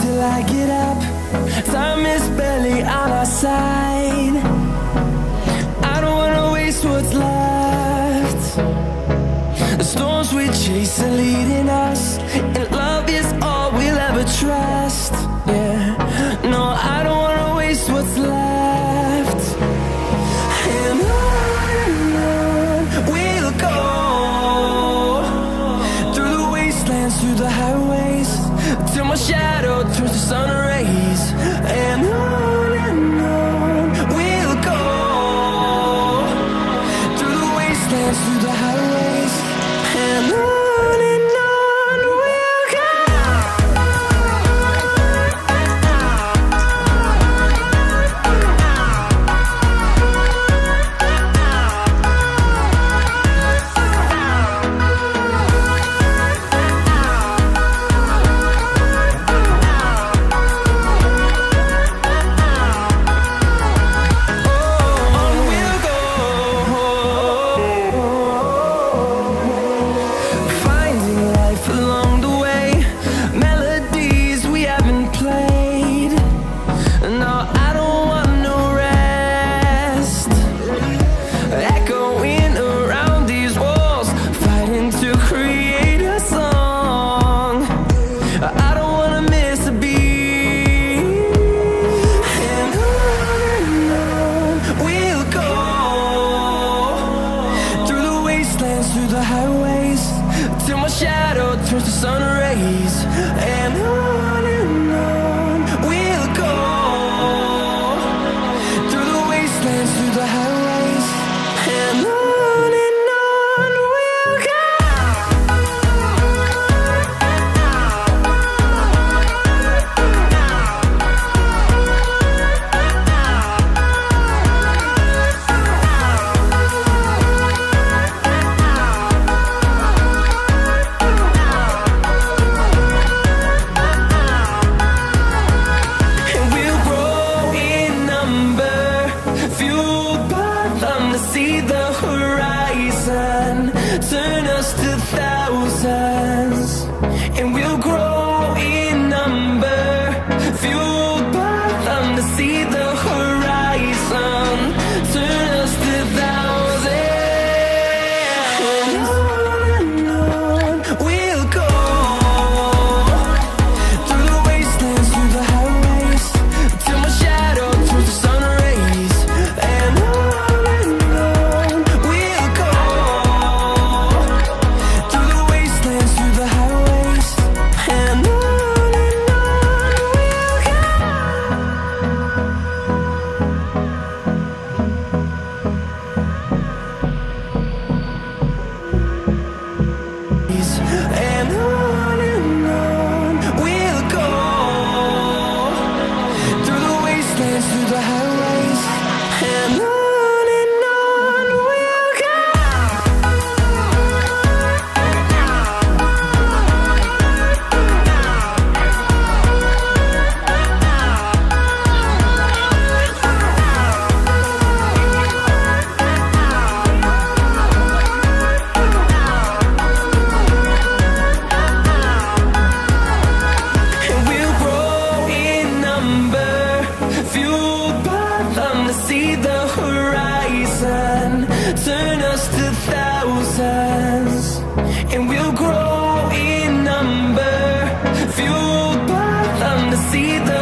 Till I get up, time is barely on our side. I don't wanna waste what's left. The storms we chase are leading us, and love is all we'll ever trust. Yeah, no, I don't wanna waste what's left. And on we'll go, through the wastelands, through the highways, till my shadow turns to sun rays. And on we'll go, through the wastelands, through the highways, and on we'll go. Through the highways, till my shadow turns to sun rays. And on we'll go, through the wastelands, through the highways, and on we'll go. See the horizon, turn us to thousands, and we'll grow in number, fueled by them. To see the horizon, turn us to thousands, and on we'll go, through the wastelands, through the highways, till my shadow turns to sun rays. And on we'll go, through the wastelands, through the highways, and on we'll go. See the horizon, turn us to thousands, and we'll grow in number, fueled by them. To see the